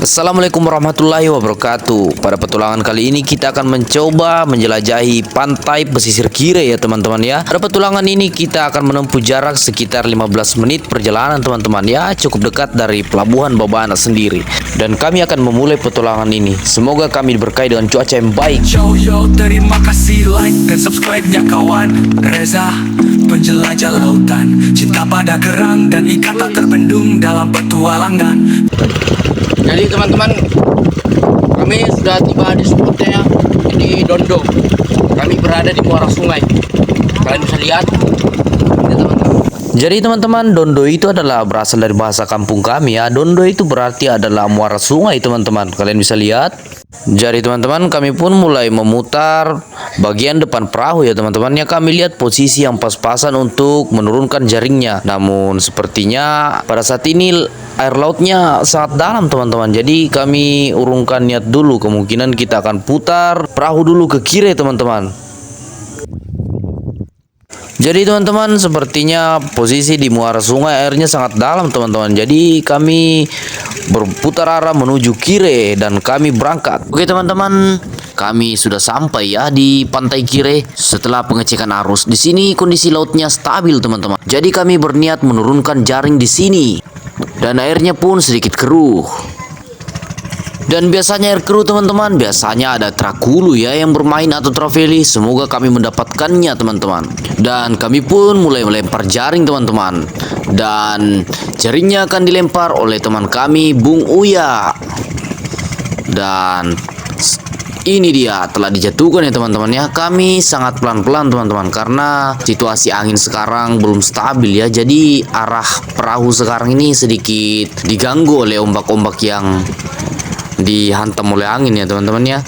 Assalamualaikum warahmatullahi wabarakatuh. Pada petualangan kali ini kita akan mencoba menjelajahi pantai pesisir Kire ya teman-teman ya. Pada petualangan ini kita akan menempuh jarak sekitar 15 menit perjalanan teman-teman ya. Cukup dekat dari pelabuhan Babana sendiri. Dan kami akan memulai petualangan ini. Semoga kami diberkahi dengan cuaca yang baik. Yo, terima kasih like dan subscribe-nya kawan. Reza, penjelajah lautan, cinta pada kerang dan ikan tak terbendung dalam petualangan. Jadi teman-teman, kami sudah tiba di spotnya, ini Dondo. Kami berada di muara sungai. Kalian bisa lihat ini teman-teman. Jadi teman-teman, Dondo itu adalah berasal dari bahasa kampung kami ya. Dondo itu berarti adalah muara sungai teman-teman. Kalian bisa lihat. Jadi teman-teman, kami pun mulai memutar bagian depan perahu ya teman-teman. Ya, kami lihat posisi yang pas-pasan untuk menurunkan jaringnya. Namun sepertinya pada saat ini air lautnya sangat dalam teman-teman. Jadi kami urungkan niat dulu. Kemungkinan kita akan putar perahu dulu ke kiri teman-teman. Jadi teman-teman, sepertinya posisi di muara sungai airnya sangat dalam teman-teman. Jadi kami berputar arah menuju Kire dan kami berangkat. Oke teman-teman, kami sudah sampai ya di pantai Kire setelah pengecekan arus. Di sini kondisi lautnya stabil teman-teman. Jadi kami berniat menurunkan jaring di sini dan airnya pun sedikit keruh. Dan biasanya air keruh teman-teman, biasanya ada trakulu ya yang bermain atau trofeli. Semoga kami mendapatkannya teman-teman. Dan kami pun mulai melempar jaring teman-teman. Dan jaringnya akan dilempar oleh teman kami Bung Uya. Dan ini dia telah dijatuhkan ya teman-teman ya. Kami sangat pelan-pelan teman-teman karena situasi angin sekarang belum stabil ya. Jadi arah perahu sekarang ini sedikit diganggu oleh ombak-ombak yang dihantam oleh angin ya teman-teman ya.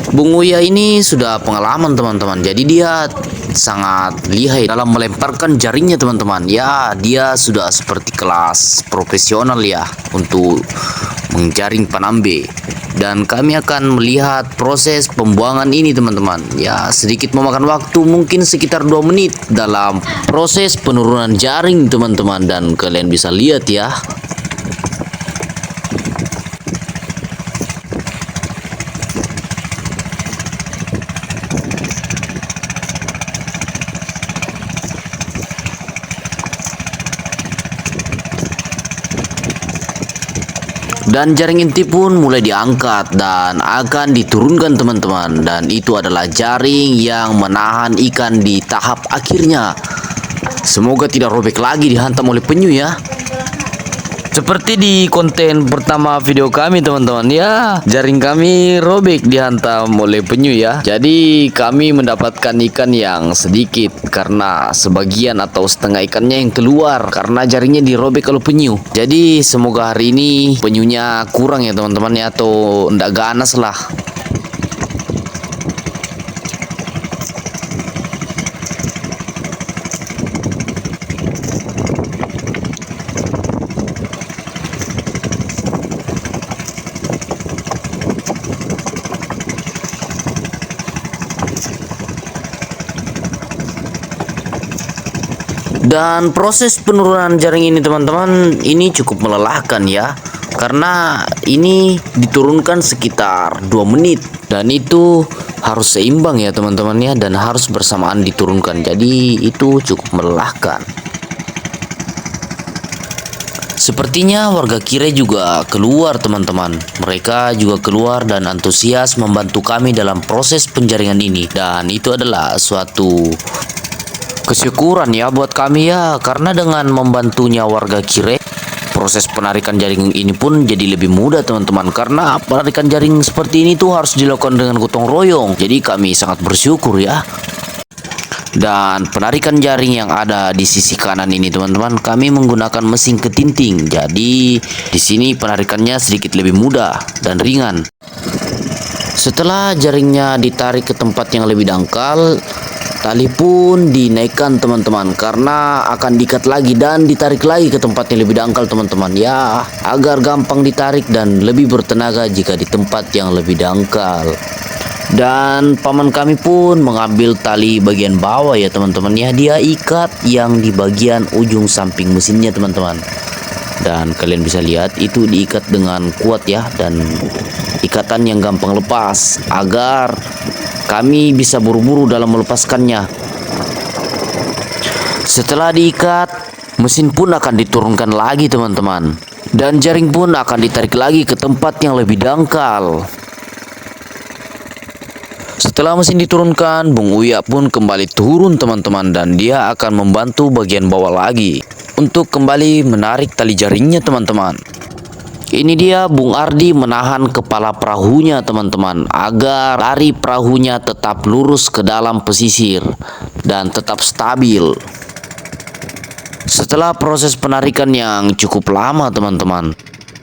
Bung Uya ini sudah pengalaman teman-teman. Jadi dia sangat lihai dalam melemparkan jaringnya teman-teman. Ya, dia sudah seperti kelas profesional ya untuk menjaring panambe. Dan kami akan melihat proses pembuangan ini teman-teman. Ya, sedikit memakan waktu mungkin sekitar 2 menit dalam proses penurunan jaring teman-teman. Dan kalian bisa lihat ya. Dan jaring inti pun mulai diangkat dan akan diturunkan teman-teman. Dan itu adalah jaring yang menahan ikan di tahap akhirnya. Semoga tidak robek lagi dihantam oleh penyu ya. Seperti di konten pertama video kami teman-teman ya, jaring kami robek dihantam oleh penyu ya. Jadi kami mendapatkan ikan yang sedikit karena sebagian atau setengah ikannya yang keluar karena jaringnya dirobek oleh penyu. Jadi semoga hari ini penyunya kurang ya teman-teman ya, atau ndak ganas lah. Dan proses penurunan jaring ini teman-teman, ini cukup melelahkan ya. Karena ini diturunkan sekitar 2 menit. Dan itu harus seimbang ya teman-teman ya. Dan harus bersamaan diturunkan. Jadi itu cukup melelahkan. Sepertinya warga Kire juga keluar teman-teman. Mereka juga keluar dan antusias membantu kami dalam proses penjaringan ini. Dan itu adalah suatu kesyukuran ya buat kami ya, karena dengan membantunya warga Kire, proses penarikan jaring ini pun jadi lebih mudah teman-teman. Karena penarikan jaring seperti ini tuh harus dilakukan dengan gotong royong. Jadi kami sangat bersyukur ya. Dan penarikan jaring yang ada di sisi kanan ini teman-teman, kami menggunakan mesin ketinting. Jadi di sini penarikannya sedikit lebih mudah dan ringan. Setelah jaringnya ditarik ke tempat yang lebih dangkal, tali pun dinaikkan teman-teman karena akan diikat lagi dan ditarik lagi ke tempat yang lebih dangkal teman-teman ya, agar gampang ditarik dan lebih bertenaga jika di tempat yang lebih dangkal. Dan paman kami pun mengambil tali bagian bawah ya teman-teman ya, dia ikat yang di bagian ujung samping mesinnya teman-teman. Dan kalian bisa lihat itu diikat dengan kuat ya, dan ikatan yang gampang lepas agar kami bisa buru-buru dalam melepaskannya. Setelah diikat, mesin pun akan diturunkan lagi teman-teman, dan jaring pun akan ditarik lagi ke tempat yang lebih dangkal. Setelah mesin diturunkan, Bung Uya pun kembali turun teman-teman, dan dia akan membantu bagian bawah lagi untuk kembali menarik tali jaringnya teman-teman. Ini dia Bung Ardi menahan kepala perahunya teman-teman, agar lari perahunya tetap lurus ke dalam pesisir dan tetap stabil. Setelah proses penarikan yang cukup lama teman-teman,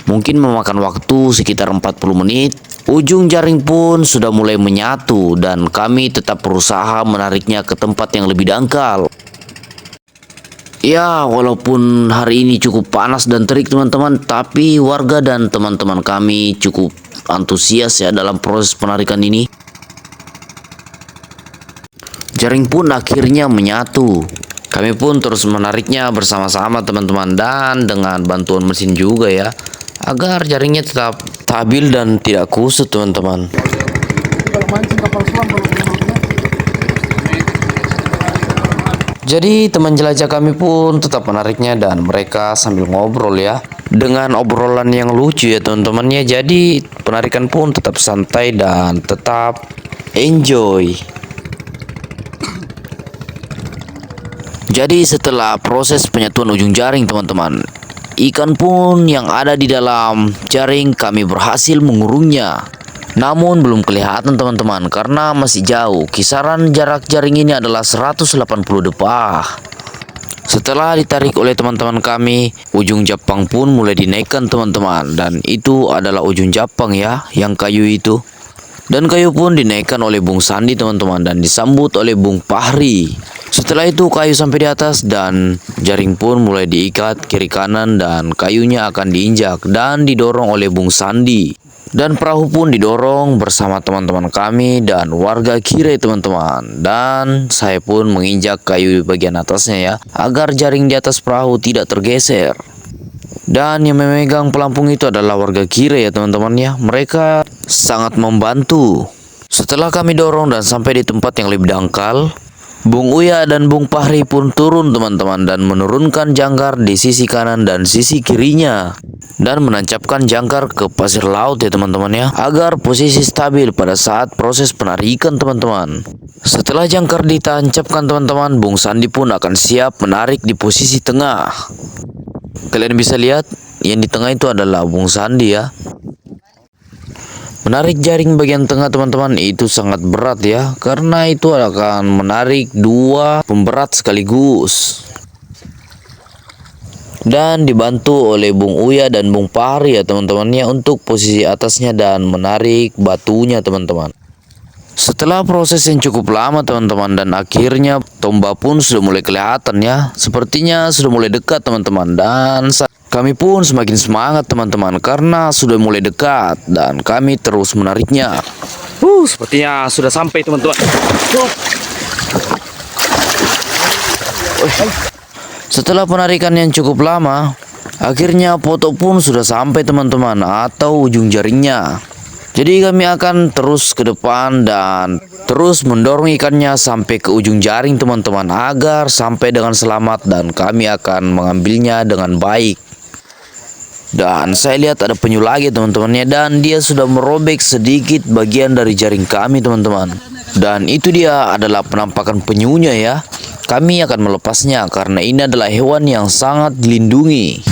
mungkin memakan waktu sekitar 40 menit, ujung jaring pun sudah mulai menyatu dan kami tetap berusaha menariknya ke tempat yang lebih dangkal. Ya, walaupun hari ini cukup panas dan terik teman-teman, tapi warga dan teman-teman kami cukup antusias ya dalam proses penarikan ini. Jaring pun akhirnya menyatu. Kami pun terus menariknya bersama-sama teman-teman, dan dengan bantuan mesin juga ya, agar jaringnya tetap stabil dan tidak kusut teman-teman. Jadi teman jelajah kami pun tetap menariknya, dan mereka sambil ngobrol ya, dengan obrolan yang lucu ya teman-temannya. Jadi penarikan pun tetap santai dan tetap enjoy. Jadi setelah proses penyatuan ujung jaring teman-teman, ikan pun yang ada di dalam jaring kami berhasil mengurungnya. Namun belum kelihatan teman-teman karena masih jauh. Kisaran jarak jaring ini adalah 180 depah. Setelah ditarik oleh teman-teman kami, ujung Jepang pun mulai dinaikkan teman-teman, dan itu adalah ujung Jepang ya, yang kayu itu. Dan kayu pun dinaikkan oleh Bung Sandi teman-teman, dan disambut oleh Bung Fahri. Setelah itu kayu sampai di atas dan jaring pun mulai diikat kiri kanan, dan kayunya akan diinjak dan didorong oleh Bung Sandi. Dan perahu pun didorong bersama teman-teman kami dan warga Kire teman-teman. Dan saya pun menginjak kayu di bagian atasnya ya, agar jaring di atas perahu tidak tergeser. Dan yang memegang pelampung itu adalah warga Kire ya teman-teman ya. Mereka sangat membantu. Setelah kami dorong dan sampai di tempat yang lebih dangkal, Bung Uya dan Bung Fahri pun turun teman-teman, dan menurunkan jangkar di sisi kanan dan sisi kirinya, dan menancapkan jangkar ke pasir laut ya teman-teman ya, agar posisi stabil pada saat proses penarikan teman-teman. Setelah jangkar ditancapkan teman-teman, Bung Sandi pun akan siap menarik di posisi tengah. Kalian bisa lihat yang di tengah itu adalah Bung Sandi ya. Menarik jaring bagian tengah teman-teman itu sangat berat ya, karena itu akan menarik dua pemberat sekaligus. Dan dibantu oleh Bung Uya dan Bung Fahri ya teman-temannya untuk posisi atasnya dan menarik batunya teman-teman. Setelah proses yang cukup lama teman-teman, dan akhirnya tombak pun sudah mulai kelihatan ya, sepertinya sudah mulai dekat teman-teman. Dan kami pun semakin semangat teman-teman karena sudah mulai dekat, dan kami terus menariknya. Sepertinya sudah sampai teman-teman. Setelah penarikan yang cukup lama, akhirnya foto pun sudah sampai teman-teman, atau ujung jaringnya. Jadi kami akan terus ke depan dan terus mendorong ikannya sampai ke ujung jaring teman-teman, agar sampai dengan selamat dan kami akan mengambilnya dengan baik. Dan saya lihat ada penyu lagi teman-temannya, dan dia sudah merobek sedikit bagian dari jaring kami teman-teman. Dan itu dia adalah penampakan penyunya ya. Kami akan melepasnya karena ini adalah hewan yang sangat dilindungi.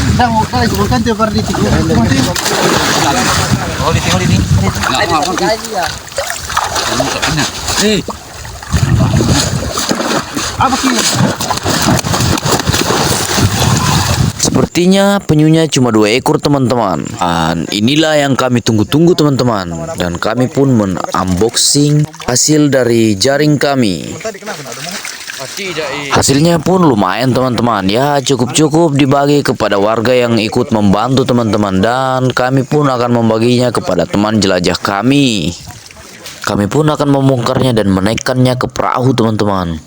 Sepertinya penyunya cuma 2 ekor teman-teman. Dan inilah yang kami tunggu-tunggu teman-teman. Dan kami pun men-unboxing hasil dari jaring kami. Hasilnya pun lumayan teman-teman ya, cukup-cukup dibagi kepada warga yang ikut membantu teman-teman, dan kami pun akan membaginya kepada teman jelajah kami. Kami pun akan membongkarnya dan menaikkannya ke perahu teman-teman.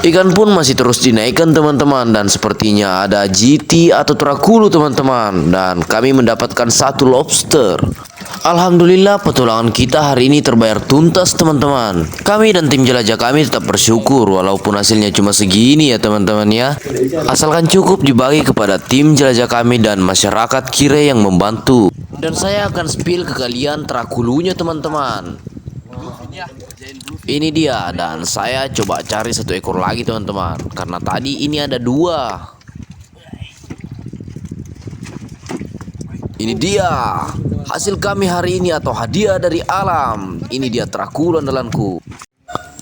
Ikan pun masih terus dinaikkan teman-teman, dan sepertinya ada GT atau Trakulu teman-teman, dan kami mendapatkan satu lobster. Alhamdulillah petualangan kita hari ini terbayar tuntas teman-teman. Kami dan tim jelajah kami tetap bersyukur walaupun hasilnya cuma segini ya teman-teman ya. Asalkan cukup dibagi kepada tim jelajah kami dan masyarakat Kire yang membantu. Dan saya akan spill ke kalian Trakulunya teman-teman. Ini dia, dan saya coba cari satu ekor lagi teman-teman, karena tadi ini ada dua. Ini dia hasil kami hari ini atau hadiah dari alam. Ini dia Trakulu andalanku.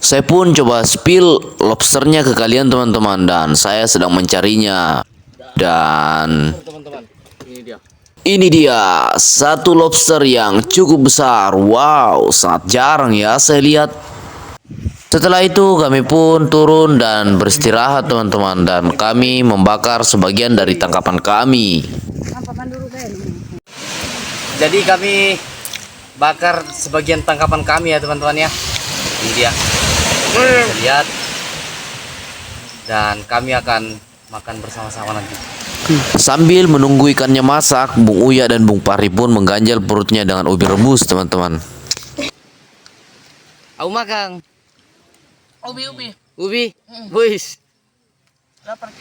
Saya pun coba spill lobsternya ke kalian teman-teman, dan saya sedang mencarinya. Dan ini dia satu lobster yang cukup besar. Wow, sangat jarang ya saya lihat. Setelah itu kami pun turun dan beristirahat teman-teman, dan kami membakar sebagian dari tangkapan kami. Jadi kami bakar sebagian tangkapan kami ya teman-teman ya. Ini dia. Bisa lihat. Dan kami akan makan bersama-sama nanti. Sambil menunggu ikannya masak, Bung Uya dan Bung Pari pun mengganjal perutnya dengan ubi rebus teman-teman. Aku makan. Ubi. Ubi. Wis. Lapar.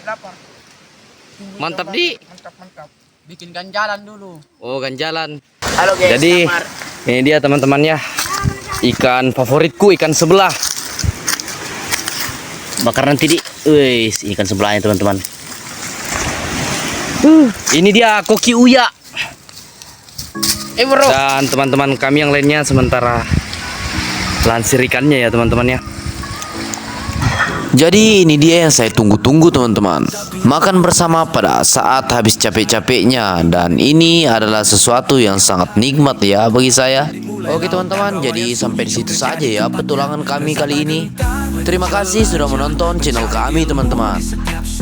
Mantap di. Mantap. Bikin ganjalan dulu. Oh, ganjalan. Halo guys. Jadi ini dia teman-teman ya. Ikan favoritku, ikan sebelah. Bakar nanti di. Wis, ikan sebelahnya teman-teman. Ini dia koki Uya. Bro. Dan teman-teman kami yang lainnya sementara lansir ikannya ya teman-teman ya. Jadi ini dia yang saya tunggu-tunggu teman-teman. Makan bersama pada saat habis capek-capeknya, dan ini adalah sesuatu yang sangat nikmat ya bagi saya. Oke teman-teman, jadi sampai di situ saja ya petualangan kami kali ini. Terima kasih sudah menonton channel kami teman-teman.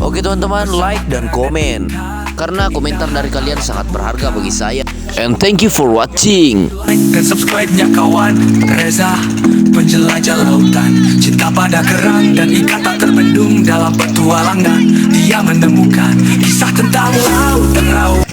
Oke teman-teman, like dan komen, karena komentar dari kalian sangat berharga bagi saya. And thank you for watching. Like dan subscribe-nya kawan. Reza, penjelajah lautan, cinta pada kerang dan ikan tak terbendung dalam petualangan. Dia menemukan kisah tentang laut dan raut.